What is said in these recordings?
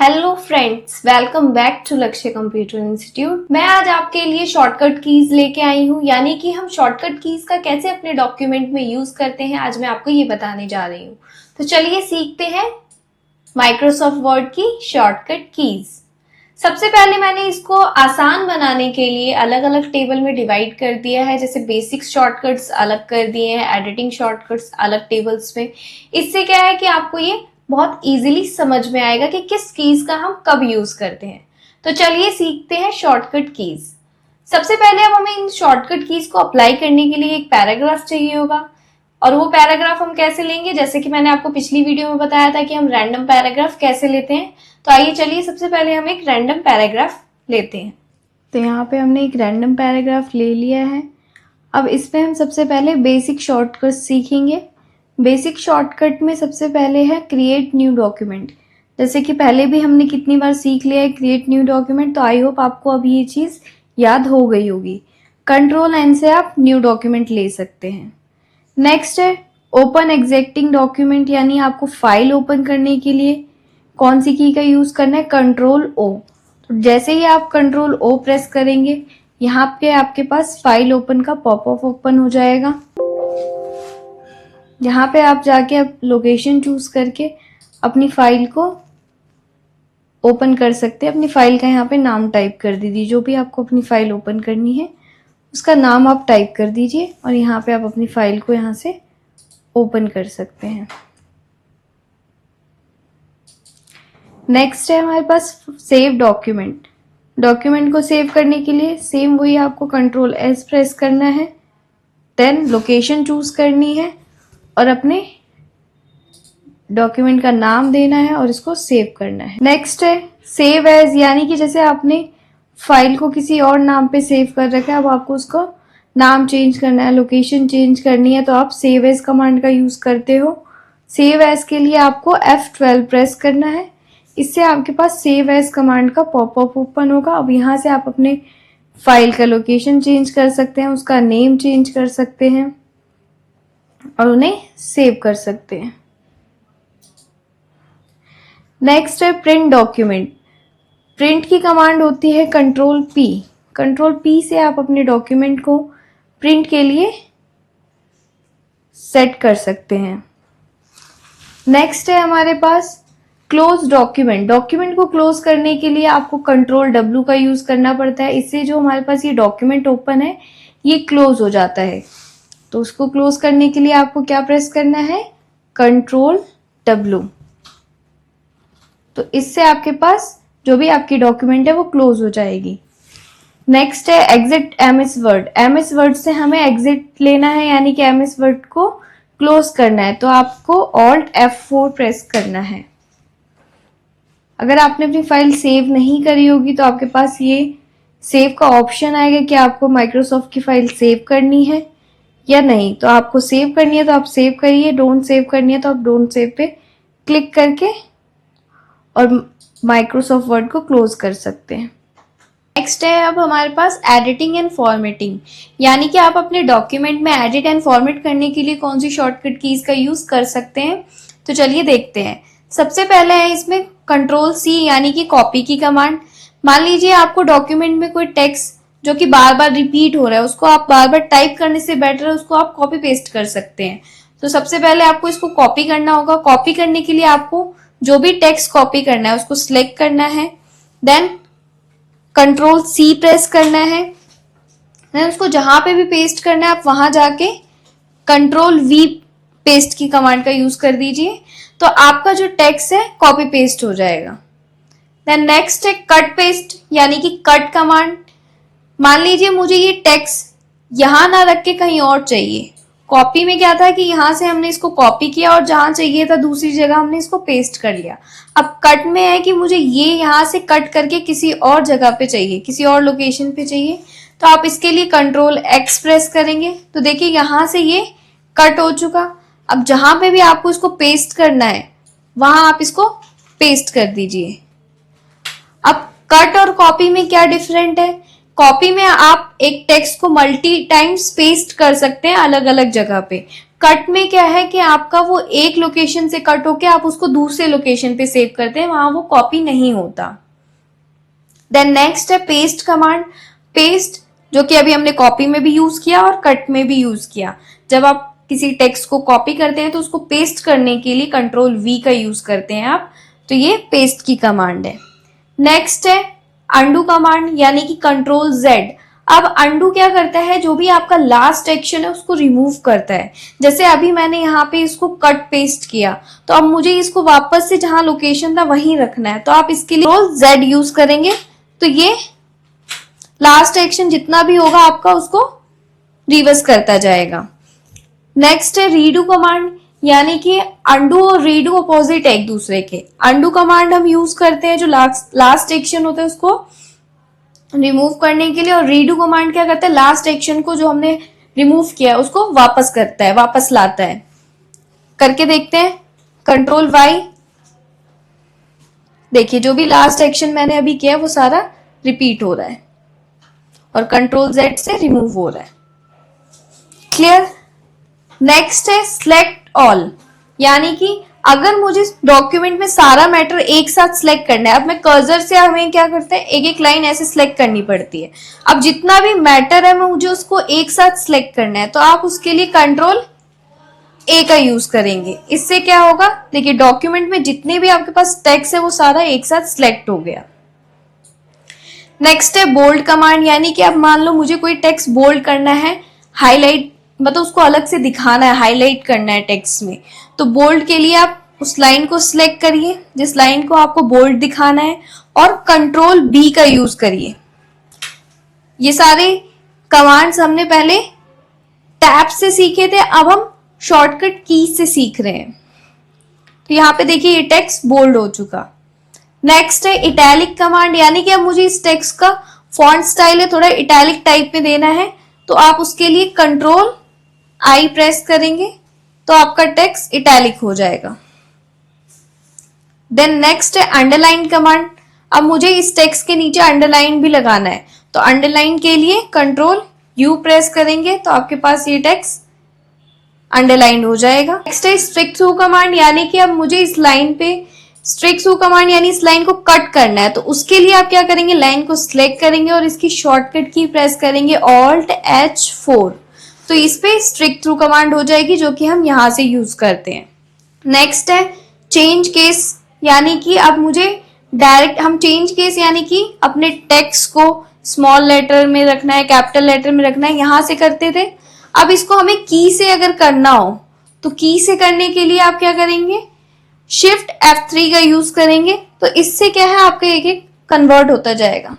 Hello friends, welcome back to Lakshya computer institute. मैं आज आपके लिए शॉर्टकट कीज लेके आई हूँ, यानी कि हम शॉर्टकट कीज का कैसे अपने डॉक्यूमेंट में यूज करते हैं। आज मैं आपको ये बताने जा रही हूँ। तो चलिए सीखते हैं माइक्रोसॉफ्ट वर्ड की शॉर्टकट कीज। सबसे पहले मैंने इसको आसान बनाने के लिए अलग अलग टेबल में डिवाइड कर दिया है। जैसे बेसिक शॉर्टकट्स अलग कर दिए हैं, एडिटिंग शॉर्टकट्स अलग टेबल्स में। इससे क्या है कि आपको ये बहुत इजीली समझ में आएगा कि किस कीज का हम कब यूज करते हैं। तो चलिए सीखते हैं शॉर्टकट कीज। सबसे पहले अब हमें इन शॉर्टकट कीज को अप्लाई करने के लिए एक पैराग्राफ चाहिए होगा। और वो पैराग्राफ हम कैसे लेंगे, जैसे कि मैंने आपको पिछली वीडियो में बताया था कि हम रैंडम पैराग्राफ कैसे लेते हैं। तो आइए चलिए सबसे पहले हम एक रैंडम पैराग्राफ लेते हैं। तो यहाँ पे हमने एक रैंडम पैराग्राफ ले लिया है। अब इसमें हम सबसे पहले बेसिक शॉर्टकट सीखेंगे। बेसिक शॉर्टकट में सबसे पहले है क्रिएट न्यू डॉक्यूमेंट। जैसे कि पहले भी हमने कितनी बार सीख लिया है क्रिएट न्यू डॉक्यूमेंट, तो आई होप आपको अभी ये चीज़ याद हो गई होगी। कंट्रोल एन से आप न्यू डॉक्यूमेंट ले सकते हैं। नेक्स्ट है ओपन एग्जिस्टिंग डॉक्यूमेंट, यानी आपको फाइल ओपन करने के लिए कौन सी की का यूज करना है, कंट्रोल ओ। तो जैसे ही आप कंट्रोल ओ प्रेस करेंगे, यहाँ पे आपके पास फाइल ओपन का पॉपअप ओपन हो जाएगा। यहाँ पे आप जाके अब लोकेशन चूज करके अपनी फाइल को ओपन कर सकते हैं। अपनी फाइल का यहाँ पे नाम टाइप कर दीजिए, जो भी आपको अपनी फाइल ओपन करनी है उसका नाम आप टाइप कर दीजिए और यहाँ पे आप अपनी फाइल को यहाँ से ओपन कर सकते हैं। नेक्स्ट है हमारे पास सेव डॉक्यूमेंट। डॉक्यूमेंट को सेव करने के लिए सेम वही आपको कंट्रोल एस प्रेस करना है, देन लोकेशन चूज करनी है और अपने डॉक्यूमेंट का नाम देना है और इसको सेव करना है। नेक्स्ट है सेव एज, यानी कि जैसे आपने फाइल को किसी और नाम पे सेव कर रखा है, अब आपको उसको नाम चेंज करना है, लोकेशन चेंज करनी है, तो आप सेव एज कमांड का यूज करते हो। सेव एज के लिए आपको F12 प्रेस करना है। इससे आपके पास सेव एज कमांड का पॉपअप ओपन होगा। अब यहाँ से आप अपने फाइल का लोकेशन चेंज कर सकते हैं, उसका नेम चेंज कर सकते हैं और उन्हें सेव कर सकते हैं। नेक्स्ट है प्रिंट डॉक्यूमेंट। प्रिंट की कमांड होती है कंट्रोल पी। कंट्रोल पी से आप अपने डॉक्यूमेंट को प्रिंट के लिए सेट कर सकते हैं। नेक्स्ट है हमारे पास क्लोज डॉक्यूमेंट। डॉक्यूमेंट को क्लोज करने के लिए आपको कंट्रोल W का यूज करना पड़ता है। इससे जो हमारे पास ये डॉक्यूमेंट ओपन है ये क्लोज हो जाता है। तो उसको क्लोज करने के लिए आपको क्या प्रेस करना है, कंट्रोल W। तो इससे आपके पास जो भी आपकी डॉक्यूमेंट है वो क्लोज हो जाएगी। नेक्स्ट है exit MS word. MS word से हमें एग्जिट लेना है, यानी कि MS वर्ड को क्लोज करना है, तो आपको Alt F4 प्रेस करना है। अगर आपने अपनी फाइल सेव नहीं करी होगी तो आपके पास ये सेव का ऑप्शन आएगा कि आपको माइक्रोसॉफ्ट की फाइल सेव करनी है या नहीं। तो आपको सेव करनी है तो आप सेव करिए, डोंट सेव करनी है तो आप डोंट सेव पे क्लिक करके और माइक्रोसॉफ्ट वर्ड को क्लोज कर सकते हैं। नेक्स्ट है अब हमारे पास एडिटिंग एंड फॉर्मेटिंग, यानी कि आप अपने डॉक्यूमेंट में एडिट एंड फॉर्मेट करने के लिए कौन सी शॉर्टकट कीज का यूज कर सकते हैं। तो चलिए देखते हैं। सबसे पहले है इसमें कंट्रोल C, यानी कि कॉपी की कमांड। मान लीजिए आपको डॉक्यूमेंट में कोई टेक्स्ट जो कि बार बार रिपीट हो रहा है, उसको आप बार बार टाइप करने से बेटर है उसको आप कॉपी पेस्ट कर सकते हैं। तो सबसे पहले आपको इसको कॉपी करना होगा। कॉपी करने के लिए आपको जो भी टेक्स्ट कॉपी करना है उसको सिलेक्ट करना है, देन कंट्रोल C प्रेस करना है, देन उसको जहां पे भी पेस्ट करना है आप वहां जाके कंट्रोल V पेस्ट की कमांड का यूज कर दीजिए, तो आपका जो टेक्स्ट है कॉपी पेस्ट हो जाएगा। देन नेक्स्ट है कट पेस्ट, यानी कि कट कमांड। मान लीजिए मुझे ये टेक्स्ट यहां ना रख के कहीं और चाहिए। कॉपी में क्या था कि यहां से हमने इसको कॉपी किया और जहां चाहिए था दूसरी जगह हमने इसको पेस्ट कर लिया। अब कट में है कि मुझे ये यहां से कट करके किसी और जगह पे चाहिए, किसी और लोकेशन पे चाहिए, तो आप इसके लिए कंट्रोल X प्रेस करेंगे। तो देखिए यहां से ये कट हो चुका। अब जहां पे भी आपको इसको पेस्ट करना है वहां आप इसको पेस्ट कर दीजिए। अब कट और कॉपी में क्या डिफरेंट है, कॉपी में आप एक टेक्स्ट को मल्टी टाइम्स पेस्ट कर सकते हैं अलग अलग जगह पे। कट में क्या है कि आपका वो एक लोकेशन से कट होके आप उसको दूसरे लोकेशन पे सेव करते हैं, वहां वो कॉपी नहीं होता। देन नेक्स्ट है पेस्ट कमांड। पेस्ट जो कि अभी हमने कॉपी में भी यूज किया और कट में भी यूज किया। जब आप किसी टेक्स्ट को कॉपी करते हैं तो उसको पेस्ट करने के लिए कंट्रोल वी का यूज करते हैं आप, तो ये पेस्ट की कमांड है। नेक्स्ट है अंडू कमांड यानी कि कंट्रोल जेड। अब अंडू क्या करता है, जो भी आपका लास्ट एक्शन है उसको रिमूव करता है। जैसे अभी मैंने यहाँ पे इसको कट पेस्ट किया, तो अब मुझे इसको वापस से जहां लोकेशन था वहीं रखना है, तो आप इसके लिए कंट्रोल जेड यूज करेंगे, तो ये लास्ट एक्शन जितना भी होगा आपका उसको रिवर्स करता जाएगा। नेक्स्ट है रीडू कमांड, यानी कि अंडू और रीडू अपोजिट है एक दूसरे के। अंडू कमांड हम यूज करते हैं जो लास्ट एक्शन होता है उसको रिमूव करने के लिए, और रीडू कमांड क्या करता है, लास्ट एक्शन को जो हमने रिमूव किया है उसको वापस करता है, वापस लाता है। करके देखते हैं। कंट्रोल वाई, देखिए जो भी लास्ट एक्शन मैंने अभी किया वो सारा रिपीट हो रहा है, और कंट्रोल जेड से रिमूव हो रहा है। क्लियर। नेक्स्ट है सिलेक्ट ऑल, यानी कि अगर मुझे डॉक्यूमेंट में सारा मैटर एक साथ सिलेक्ट करना है, अब मैं कर्सर से हमें क्या करते हैं, एक एक लाइन ऐसे सिलेक्ट करनी पड़ती है। अब जितना भी मैटर है मुझे उसको एक साथ सिलेक्ट करना है, तो आप उसके लिए कंट्रोल ए का यूज करेंगे। इससे क्या होगा, देखिए डॉक्यूमेंट में जितने भी आपके पास टेक्स्ट है वो सारा एक साथ सिलेक्ट हो गया। नेक्स्ट है बोल्ड कमांड, यानी कि अब मान लो मुझे कोई टेक्स्ट बोल्ड करना है, हाईलाइट मतलब उसको अलग से दिखाना है, हाईलाइट करना है टेक्स्ट में, तो बोल्ड के लिए आप उस लाइन को सिलेक्ट करिए जिस लाइन को आपको बोल्ड दिखाना है, और कंट्रोल बी का यूज करिए। ये सारे कमांड्स हमने पहले टैब से सीखे थे, अब हम शॉर्टकट की से सीख रहे हैं। तो यहाँ पे देखिए ये टेक्स्ट बोल्ड हो चुका। नेक्स्ट है इटैलिक कमांड, यानी कि अब मुझे इस टेक्स्ट का फॉन्ट स्टाइल है थोड़ा इटैलिक टाइप में देना है, तो आप उसके लिए कंट्रोल आई प्रेस करेंगे तो आपका टेक्स्ट इटैलिक हो जाएगा। देन नेक्स्ट है अंडरलाइन कमांड। अब मुझे इस टेक्स्ट के नीचे अंडरलाइन भी लगाना है, तो अंडरलाइन के लिए कंट्रोल यू प्रेस करेंगे तो आपके पास ये टेक्स्ट अंडरलाइन हो जाएगा। नेक्स्ट है स्ट्रिक थ्रू कमांड, यानी कि अब मुझे इस लाइन पे स्ट्रिक थ्रू कमांड यानी इस लाइन को कट करना है, तो उसके लिए आप क्या करेंगे, लाइन को सिलेक्ट करेंगे और इसकी शॉर्टकट की प्रेस करेंगे Alt H4, तो इस पे स्ट्रिक थ्रू कमांड हो जाएगी जो कि हम यहां से यूज करते हैं। नेक्स्ट है चेंज केस, यानी कि अब मुझे डायरेक्ट हम चेंज केस यानी कि अपने टेक्स्ट को स्मॉल लेटर में रखना है, कैपिटल लेटर में रखना है, यहां से करते थे। अब इसको हमें की से अगर करना हो तो की से करने के लिए आप क्या करेंगे, शिफ्ट F3 का यूज करेंगे, तो इससे क्या है आपका एक एक कन्वर्ट होता जाएगा,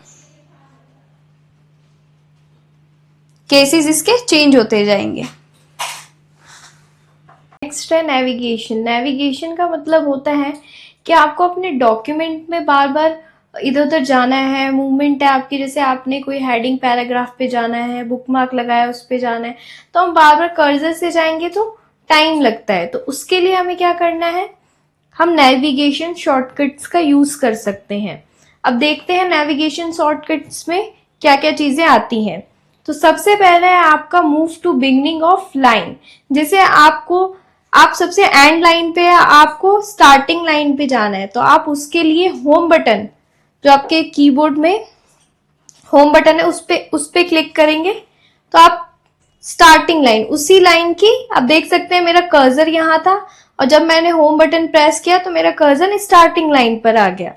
केसेस इसके चेंज होते जाएंगे। नेक्स्ट है नेविगेशन। नेविगेशन का मतलब होता है कि आपको अपने डॉक्यूमेंट में बार बार इधर उधर जाना है, मूवमेंट है आपकी, जैसे आपने कोई हेडिंग पैराग्राफ पे जाना है, बुकमार्क लगाया उस पे जाना है, तो हम बार बार कर्सर से जाएंगे तो टाइम लगता है, तो उसके लिए हमें क्या करना है, हम नेविगेशन शॉर्टकट्स का यूज कर सकते हैं। अब देखते हैं नेविगेशन शॉर्टकट्स में क्या क्या चीजें आती हैं। तो सबसे पहले है आपका move to beginning of line, जैसे आप सबसे एंड लाइन पे है, आपको स्टार्टिंग लाइन पे जाना है, तो आप उसके लिए होम बटन जो आपके कीबोर्ड में होम बटन है उस पे क्लिक करेंगे, तो आप स्टार्टिंग लाइन उसी लाइन की, आप देख सकते हैं मेरा कर्सर यहाँ था और जब मैंने होम बटन प्रेस किया तो मेरा कर्सर स्टार्टिंग लाइन पर आ गया,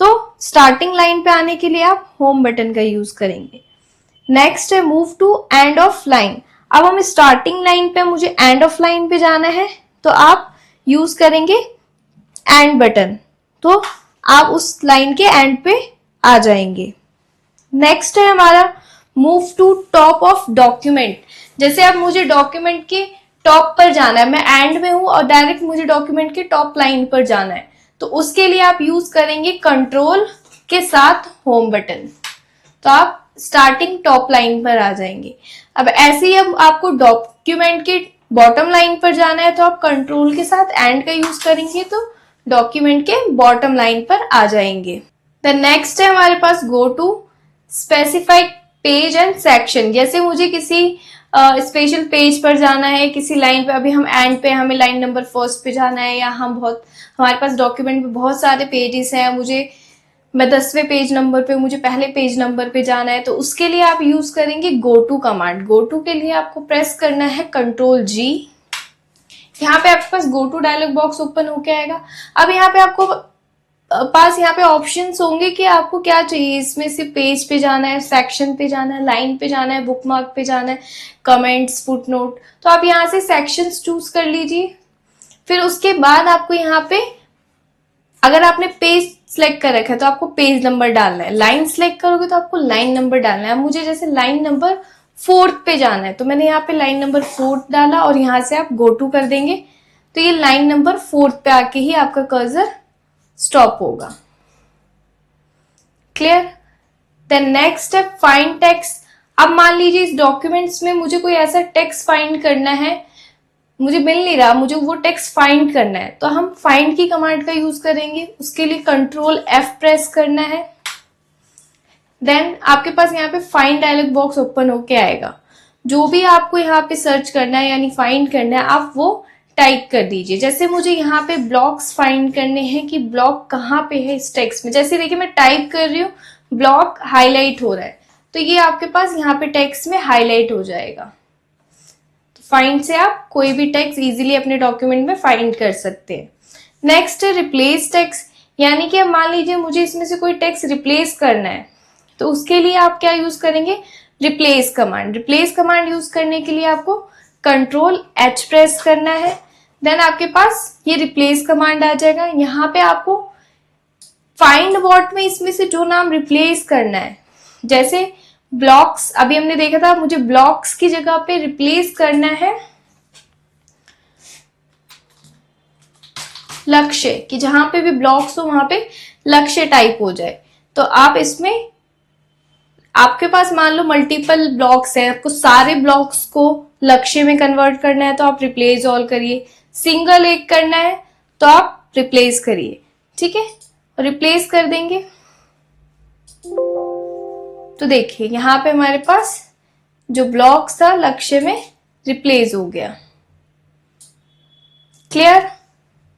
तो स्टार्टिंग लाइन पे आने के लिए आप होम बटन का यूज करेंगे। नेक्स्ट है move to end of line. अब हम स्टार्टिंग लाइन पे, मुझे एंड ऑफ लाइन पे जाना है, तो आप यूज करेंगे एंड बटन, तो आप उस लाइन के एंड पे आ जाएंगे। नेक्स्ट है हमारा move to top of document. जैसे अब मुझे डॉक्यूमेंट के टॉप पर जाना है, मैं एंड में हूं और डायरेक्ट मुझे डॉक्यूमेंट के टॉप लाइन पर जाना है, तो उसके लिए आप यूज करेंगे कंट्रोल के साथ होम बटन, तो आप स्टार्टिंग टॉप लाइन पर आ जाएंगे। अब ऐसे ही अब आपको डॉक्यूमेंट के बॉटम लाइन पर जाना है, तो आप कंट्रोल के साथ एंड का यूज करेंगे तो डॉक्यूमेंट के बॉटम लाइन पर आ जाएंगे। द नेक्स्ट है हमारे पास go to specified page and section. जैसे मुझे किसी स्पेशल पेज पर जाना है, किसी लाइन पे, अभी हम एंड पे, हमें लाइन नंबर फर्स्ट पे जाना है, या हमारे पास डॉक्यूमेंट में बहुत सारे पेजेस हैं, मैं 10वें पेज नंबर पे, मुझे पहले पेज नंबर पे जाना है, तो उसके लिए आप यूज करेंगे go to command. Go to के लिए आपको प्रेस करना है Ctrl+G। यहाँ पे आपके पास go to dialog box open होके आएगा। अब यहाँ पे आपको यहाँ पे ऑप्शंस होंगे कि आपको क्या चाहिए, इसमें से पेज पे जाना है, सेक्शन पे जाना है, लाइन पे जाना है, बुकमार्क पे जाना है, कमेंट्स, फुटनोट। तो आप यहाँ से सेक्शंस चूज कर लीजिए। फिर उसके बाद आपको यहाँ पे, अगर आपने पेज सिलेक्ट कर रखा है तो आपको पेज नंबर डालना है, लाइन सिलेक्ट करोगे तो आपको लाइन नंबर डालना है। मुझे जैसे लाइन नंबर 4 पे जाना है, तो मैंने यहाँ पे लाइन नंबर 4 डाला, और यहाँ से आप गो टू कर देंगे तो ये लाइन नंबर 4 पे आके ही आपका कर्सर स्टॉप होगा। Clear? Then next step, find text. अब मान लीजिए इस डॉक्यूमेंट्स में मुझे कोई ऐसा टेक्स्ट फाइंड करना है, मुझे मिल नहीं रहा, मुझे वो टेक्स्ट फाइंड करना है, तो हम फाइंड की कमांड का यूज करेंगे। उसके लिए Ctrl+F प्रेस करना है। देन आपके पास यहाँ पे फाइंड डायलॉग बॉक्स ओपन होके आएगा। जो भी आपको यहाँ पे सर्च करना है यानी फाइंड करना है, आप वो टाइप कर दीजिए। जैसे मुझे यहाँ पे ब्लॉक्स फाइंड करने हैं कि ब्लॉक कहाँ पे है इस टेक्स्ट में। जैसे देखिए मैं टाइप कर रही हूँ, ब्लॉक हाईलाइट हो रहा है, तो ये आपके पास यहाँ पे टेक्स्ट में हाईलाइट हो जाएगा। फाइंड से आप कोई भी टेक्स्ट इजीली अपने डॉक्यूमेंट में फाइंड कर सकते हैं। नेक्स्ट है रिप्लेस टेक्स्ट, यानी कि अब मान लीजिए मुझे इसमें से कोई टेक्स्ट रिप्लेस करना है, तो उसके लिए आप क्या यूज करेंगे, replace command. Replace command use करने के लिए आपको Ctrl+H प्रेस करना है। देन आपके पास ये रिप्लेस कमांड आ जाएगा। यहाँ पे आपको फाइंड व्हाट में इसमें से जो नाम रिप्लेस करना है, जैसे ब्लॉक्स अभी हमने देखा था, मुझे ब्लॉक्स की जगह पे रिप्लेस करना है लक्ष्य, कि जहां पे भी ब्लॉक्स हो वहां पे लक्ष्य टाइप हो जाए। तो आप इसमें, आपके पास मान लो मल्टीपल ब्लॉक्स है, आपको सारे ब्लॉक्स को लक्ष्य में कन्वर्ट करना है तो आप रिप्लेस ऑल करिए। सिंगल एक करना है तो आप रिप्लेस करिए। ठीक है, रिप्लेस कर देंगे तो देखिए यहाँ पे हमारे पास जो ब्लॉक्स था लक्ष्य में रिप्लेस हो गया। क्लियर?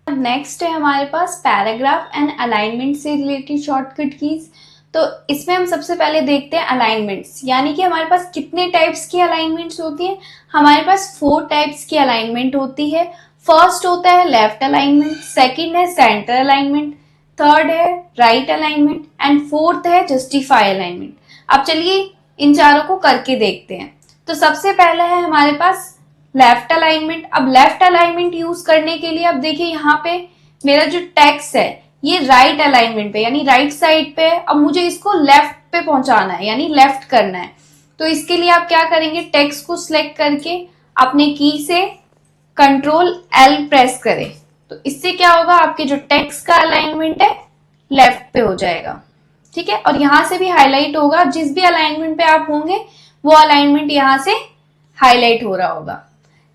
नेक्स्ट है हमारे पास पैराग्राफ एंड अलाइनमेंट से रिलेटेड शॉर्टकट कीज। तो इसमें हम सबसे पहले देखते हैं अलाइनमेंट्स, यानी कि हमारे पास कितने टाइप्स की अलाइनमेंट्स होती है। हमारे पास 4 टाइप्स की अलाइनमेंट होती है। फर्स्ट होता है लेफ्ट अलाइनमेंट, सेकंड है सेंटर अलाइनमेंट, थर्ड है राइट अलाइनमेंट एंड फोर्थ है जस्टिफाई अलाइनमेंट। अब चलिए इन चारों को करके देखते हैं। तो सबसे पहला है हमारे पास लेफ्ट अलाइनमेंट। अब लेफ्ट अलाइनमेंट यूज करने के लिए, अब देखिए यहाँ पे मेरा जो टेक्स्ट है ये राइट अलाइनमेंट पे यानी राइट साइड पे है। अब मुझे इसको लेफ्ट पे पहुंचाना है यानी लेफ्ट करना है। तो इसके लिए आप क्या करेंगे, टेक्स्ट को सिलेक्ट करके अपने की से Ctrl+L प्रेस करें। तो इससे क्या होगा, आपके जो टेक्स्ट का अलाइनमेंट है लेफ्ट पे हो जाएगा। ठीक है, और यहां से भी हाईलाइट होगा, जिस भी अलाइनमेंट पे आप होंगे वो अलाइनमेंट यहां से हाईलाइट हो रहा होगा।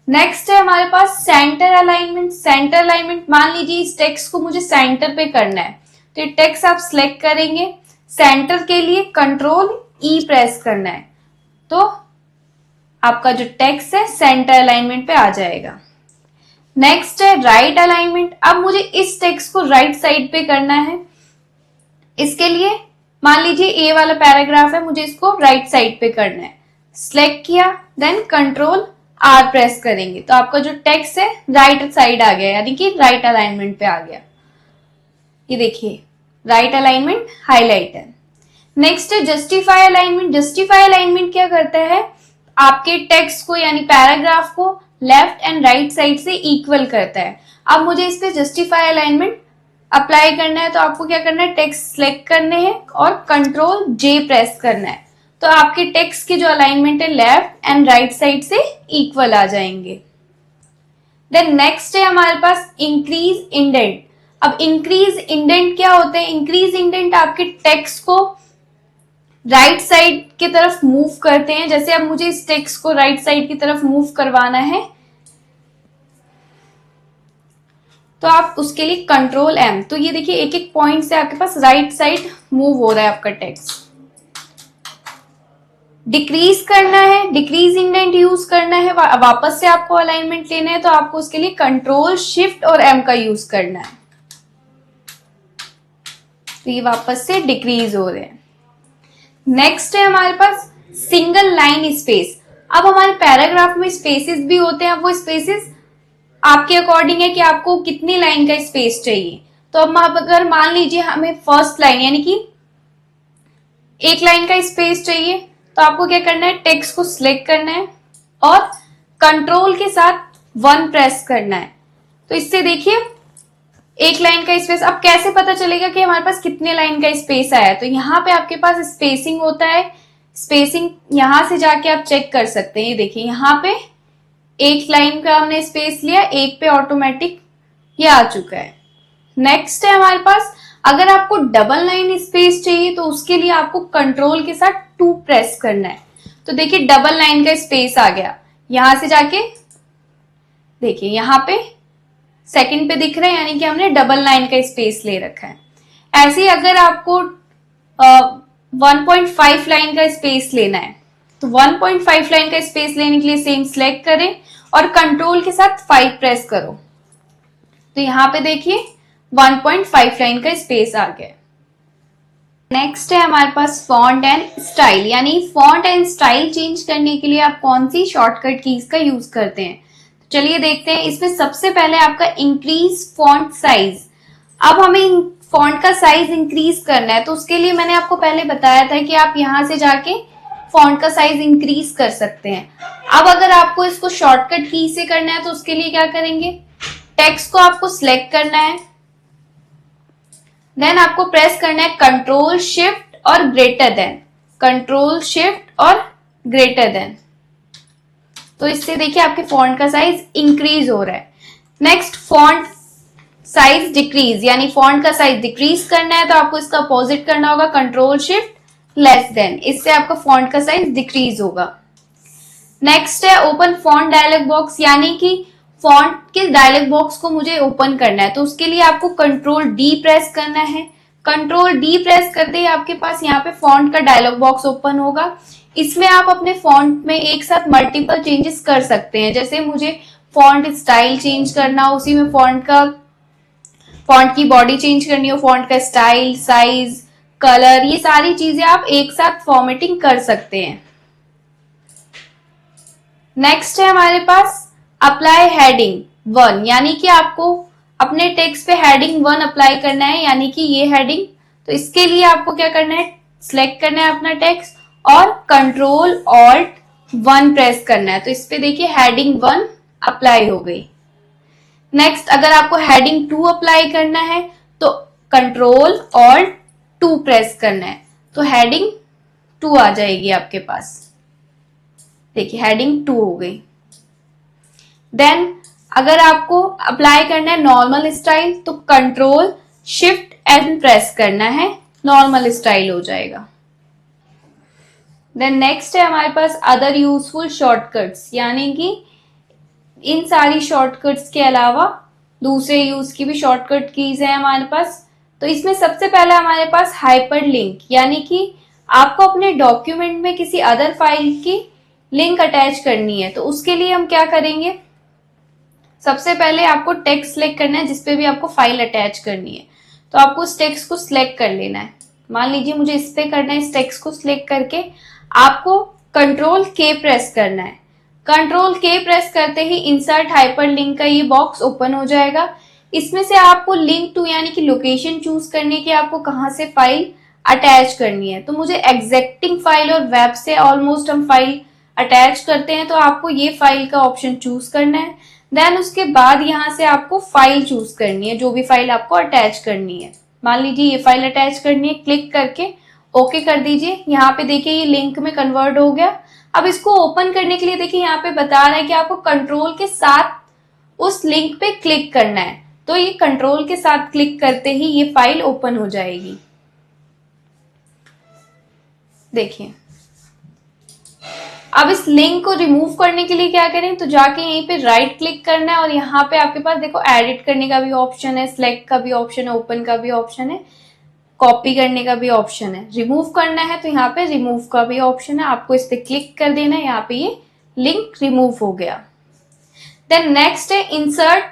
नेक्स्ट है हमारे पास सेंटर अलाइनमेंट। सेंटर अलाइनमेंट, मान लीजिए इस टेक्स्ट को मुझे सेंटर पे करना है, तो ये टेक्स्ट आप सिलेक्ट करेंगे। सेंटर के लिए Ctrl+E प्रेस करना है, तो आपका जो टेक्स्ट है सेंटर अलाइनमेंट पे आ जाएगा। नेक्स्ट है राइट अलाइनमेंट। अब मुझे इस टेक्स्ट को राइट साइड पे करना है। इसके लिए मान लीजिए ए वाला पैराग्राफ है, मुझे इसको राइट साइड पे करना है। सिलेक्ट किया, देन Ctrl+R प्रेस करेंगे तो आपका जो टेक्स्ट है राइट साइड आ गया, यानी कि राइट अलाइनमेंट पे आ गया। ये देखिए राइट अलाइनमेंट हाईलाइट है। नेक्स्ट है जस्टिफाई अलाइनमेंट। जस्टिफाई अलाइनमेंट क्या करता है, आपके टेक्स्ट को यानी पैराग्राफ को लेफ्ट एंड राइट साइड से इक्वल करता है। अब मुझे इस पे जस्टिफाई अलाइनमेंट अप्लाई करना है, तो आपको क्या करना है, टेक्स्ट सिलेक्ट करने हैं और Ctrl+J प्रेस करना है, तो आपके टेक्स्ट की जो अलाइनमेंट है लेफ्ट एंड राइट साइड से इक्वल आ जाएंगे। देन नेक्स्ट है हमारे पास इंक्रीज इंडेंट। अब इंक्रीज इंडेंट क्या होते हैं, इंक्रीज इंडेंट आपके टेक्स्ट को राइट साइड की तरफ मूव करते हैं। जैसे अब मुझे इस टेक्स्ट को राइट साइड की तरफ मूव करवाना है, तो आप उसके लिए Ctrl+M, तो ये देखिए एक एक पॉइंट से आपके पास राइट साइड मूव हो रहा है आपका टेक्स्ट। डिक्रीज करना है, डिक्रीज इंडेंट यूज करना है, वापस से आपको अलाइनमेंट लेना है, तो आपको उसके लिए कंट्रोल शिफ्ट और एम का यूज करना है। तो ये वापस से डिक्रीज हो रहे हैं। नेक्स्ट है हमारे पास सिंगल लाइन स्पेस। अब हमारे पैराग्राफ में स्पेसेस भी होते हैं, वो स्पेसेस आपके अकॉर्डिंग है कि आपको कितनी लाइन का स्पेस चाहिए। तो अब अगर मान लीजिए हमें फर्स्ट लाइन यानी कि एक लाइन का स्पेस चाहिए, तो आपको क्या करना है, टेक्स्ट को सिलेक्ट करना है और कंट्रोल के साथ 1 प्रेस करना है। तो इससे देखिए एक लाइन का स्पेस। अब कैसे पता चलेगा कि हमारे पास कितने लाइन का स्पेस आया है? तो यहाँ पे आपके पास स्पेसिंग होता है, स्पेसिंग यहां से जाके आप चेक कर सकते हैं। ये देखिए यहाँ पे एक लाइन का हमने स्पेस लिया, एक पे ऑटोमेटिक ये आ चुका है। नेक्स्ट है हमारे पास, अगर आपको डबल लाइन स्पेस चाहिए तो उसके लिए आपको कंट्रोल के साथ 2 प्रेस करना है। तो देखिए डबल लाइन का स्पेस आ गया, यहां से जाके देखिए यहाँ पे सेकंड पे दिख रहा है, यानी कि हमने डबल लाइन का स्पेस ले रखा है। ऐसे ही अगर आपको 1.5 लाइन का स्पेस लेना है, तो 1.5 लाइन का स्पेस लेने के लिए सेम सिलेक्ट करें और कंट्रोल के साथ 5 प्रेस करो। तो यहाँ पे देखिए 1.5 लाइन का स्पेस आ गया। नेक्स्ट है हमारे पास फॉन्ट एंड स्टाइल, यानी फॉन्ट एंड स्टाइल चेंज करने के लिए आप कौन सी शॉर्टकट कीज का यूज करते हैं। तो चलिए देखते हैं। इसमें सबसे पहले आपका इंक्रीज फॉन्ट साइज। अब हमें फॉन्ट का साइज इंक्रीज करना है, तो उसके लिए मैंने आपको पहले बताया था कि आप यहां से जाके फॉन्ट का साइज इंक्रीज कर सकते हैं। अब अगर आपको इसको शॉर्टकट की से करना है, तो उसके लिए क्या करेंगे, टेक्स्ट को आपको सिलेक्ट करना है, देन आपको प्रेस करना है कंट्रोल शिफ्ट और ग्रेटर देन, कंट्रोल शिफ्ट और ग्रेटर देन। तो इससे देखिए आपके फॉन्ट का साइज इंक्रीज हो रहा है। नेक्स्ट फॉन्ट साइज डिक्रीज, यानी फॉन्ट का साइज डिक्रीज करना है तो आपको इसका अपोजिट करना होगा, कंट्रोल शिफ्ट लेस देन, इससे आपका फॉन्ट का साइज डिक्रीज होगा। नेक्स्ट है ओपन फॉन्ट डायलॉग बॉक्स, यानी कि फॉन्ट के डायलॉग बॉक्स को मुझे ओपन करना है, तो उसके लिए आपको कंट्रोल डी प्रेस करना है। कंट्रोल डी प्रेस करते ही आपके पास यहाँ पे फॉन्ट का डायलॉग बॉक्स ओपन होगा। इसमें आप अपने फॉन्ट में एक साथ मल्टीपल चेंजेस कर सकते हैं। जैसे मुझे फॉन्ट स्टाइल चेंज करना हो, उसी में फॉन्ट की बॉडी चेंज करनी हो, फॉन्ट का स्टाइल, साइज, कलर, ये सारी चीजें आप एक साथ फॉर्मेटिंग कर सकते हैं। नेक्स्ट है हमारे पास अप्लाई हेडिंग 1, यानी कि आपको अपने टेक्स्ट पे हेडिंग 1 अप्लाई करना है, यानी कि ये हेडिंग। तो इसके लिए आपको क्या करना है, सिलेक्ट करना है अपना टेक्स्ट और कंट्रोल ऑल्ट 1 प्रेस करना है। तो इस पे देखिए हेडिंग 1 अप्लाई हो गई। नेक्स्ट अगर आपको हेडिंग 2 अप्लाई करना है तो कंट्रोल ऑल्ट 2 प्रेस करना है, तो हेडिंग 2 आ जाएगी आपके पास। देखिए हेडिंग 2 हो गई। देन अगर आपको अप्लाई करना है नॉर्मल स्टाइल, तो कंट्रोल शिफ्ट एन प्रेस करना है, नॉर्मल स्टाइल हो जाएगा। देन नेक्स्ट है हमारे पास अदर यूजफुल शॉर्टकट्स, यानी कि इन सारी शॉर्टकट्स के अलावा दूसरे यूज की भी शॉर्टकट कीज है हमारे पास। तो इसमें सबसे पहला हमारे पास हाइपर लिंक, यानी कि आपको अपने डॉक्यूमेंट में किसी अदर फाइल की लिंक अटैच करनी है। तो उसके लिए हम क्या करेंगे, सबसे पहले आपको टेक्स्ट सिलेक्ट करना है जिसपे भी आपको फाइल अटैच करनी है। तो आपको उस टेक्स्ट को सिलेक्ट कर लेना है। मान लीजिए मुझे इस पे करना है, इस टेक्स्ट को सिलेक्ट करके आपको कंट्रोल के प्रेस करना है। कंट्रोल के प्रेस करते ही इंसर्ट हाइपर लिंक का ये बॉक्स ओपन हो जाएगा। इसमें से आपको लिंक टू यानी कि लोकेशन चूज करनी है कि आपको कहाँ से फाइल अटैच करनी है। तो मुझे एग्जैक्टिंग फाइल और वेब से ऑलमोस्ट हम फाइल अटैच करते हैं, तो आपको ये फाइल का ऑप्शन चूज करना है। देन उसके बाद यहाँ से आपको फाइल चूज करनी है, जो भी फाइल आपको अटैच करनी है। मान लीजिए ये फाइल अटैच करनी है, क्लिक करके ओके कर दीजिए। यहाँ पे देखिए ये लिंक में कन्वर्ट हो गया। अब इसको ओपन करने के लिए देखिए यहाँ पे बता रहा है कि आपको कंट्रोल के साथ उस लिंक पे क्लिक करना है। तो ये कंट्रोल के साथ क्लिक करते ही ये फाइल ओपन हो जाएगी। देखिए अब इस लिंक को रिमूव करने के लिए क्या करें, तो जाके यहीं पे राइट क्लिक करना है और यहाँ पे आपके पास देखो एडिट करने का भी ऑप्शन है, सिलेक्ट का भी ऑप्शन है, ओपन का भी ऑप्शन है, कॉपी करने का भी ऑप्शन है, रिमूव करना है तो यहाँ पे रिमूव का भी ऑप्शन है, आपको इस पे क्लिक कर देना है, यहाँ पे ये लिंक रिमूव हो गया। देन नेक्स्ट है इंसर्ट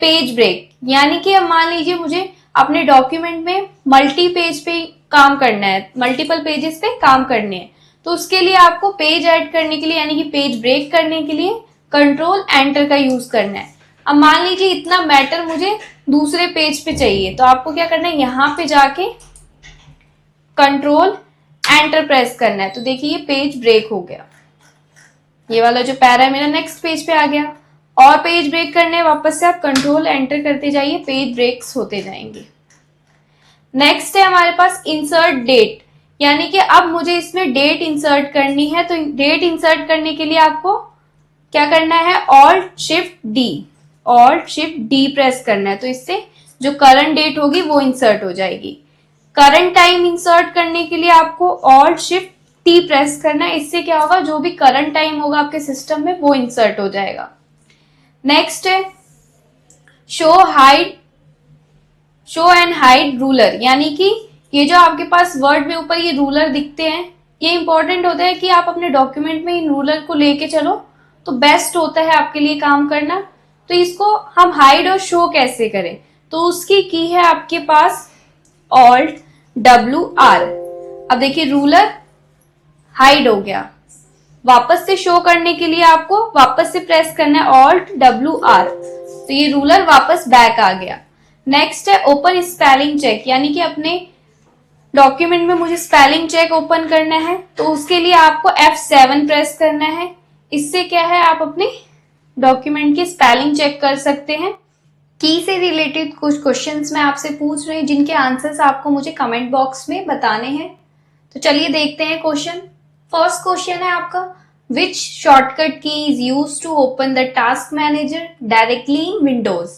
पेज ब्रेक, यानी कि अब मान लीजिए मुझे अपने डॉक्यूमेंट में मल्टी पेज पे काम करना है, मल्टीपल पेजेस पे काम करने हैं, तो उसके लिए आपको पेज ऐड करने के लिए यानी कि पेज ब्रेक करने के लिए कंट्रोल एंटर का यूज करना है। अब मान लीजिए इतना मैटर मुझे दूसरे पेज पे चाहिए, तो आपको क्या करना है, यहाँ पे जाके कंट्रोल एंटर प्रेस करना है। तो देखिए ये पेज ब्रेक हो गया, ये वाला जो पैरा है मेरा नेक्स्ट पेज पे आ गया। और पेज ब्रेक करने वापस से आप कंट्रोल एंटर करते जाइए, पेज ब्रेक्स होते जाएंगे। नेक्स्ट है हमारे पास इंसर्ट डेट, यानी कि अब मुझे इसमें डेट इंसर्ट करनी है। तो डेट इंसर्ट करने के लिए आपको क्या करना है, ऑल्ट शिफ्ट डी प्रेस करना है। तो इससे जो करंट डेट होगी वो इंसर्ट हो जाएगी। करंट टाइम इंसर्ट करने के लिए आपको ऑल्ट शिफ्ट टी प्रेस करना है। इससे क्या होगा, जो भी करंट टाइम होगा आपके सिस्टम में वो इंसर्ट हो जाएगा। नेक्स्ट है शो एंड हाइड रूलर, यानी कि ये जो आपके पास वर्ड में ऊपर ये रूलर दिखते हैं, ये इंपॉर्टेंट होता है कि आप अपने डॉक्यूमेंट में इन रूलर को लेके चलो तो बेस्ट होता है आपके लिए काम करना। तो इसको हम हाइड और शो कैसे करें, तो उसकी की है आपके पास ऑल्ट WR। अब देखिए रूलर हाइड हो गया, वापस से शो करने के लिए आपको वापस से प्रेस करना है ऑल्ट WR, तो ये रूलर वापस बैक आ गया। नेक्स्ट है ओपन स्पेलिंग चेक, यानी कि अपने डॉक्यूमेंट में मुझे स्पेलिंग चेक ओपन करना है, तो उसके लिए आपको F7 प्रेस करना है। इससे क्या है, आप अपने डॉक्यूमेंट की स्पेलिंग चेक कर सकते हैं। की से रिलेटेड कुछ क्वेश्चंस मैं आपसे पूछ रही हूँ, जिनके आंसर्स आपको मुझे कमेंट बॉक्स में बताने हैं। तो चलिए देखते हैं क्वेश्चन। फर्स्ट क्वेश्चन है आपका, which shortcut key is use to open the task manager directly in Windows.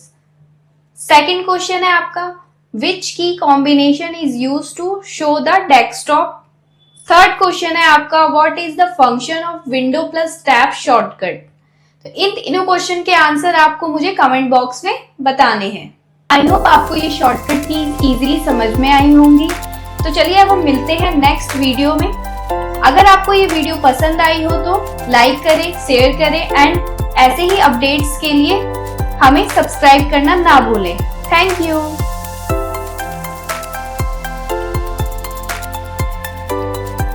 Second question है आपका, which key combination is use to show the desktop. Third question है आपका, what is the function of window plus tab shortcut. तो इन तीनों question के answer आपको मुझे कमेंट बॉक्स में बताने हैं। आई होप आपको ये शॉर्टकट की इजीली समझ में आई होंगी। तो चलिए अब हम मिलते हैं नेक्स्ट वीडियो में। अगर आपको ये वीडियो पसंद आई हो तो लाइक करें, शेयर करें एंड ऐसे ही अपडेट्स के लिए हमें सब्सक्राइब करना ना भूलें। Thank you.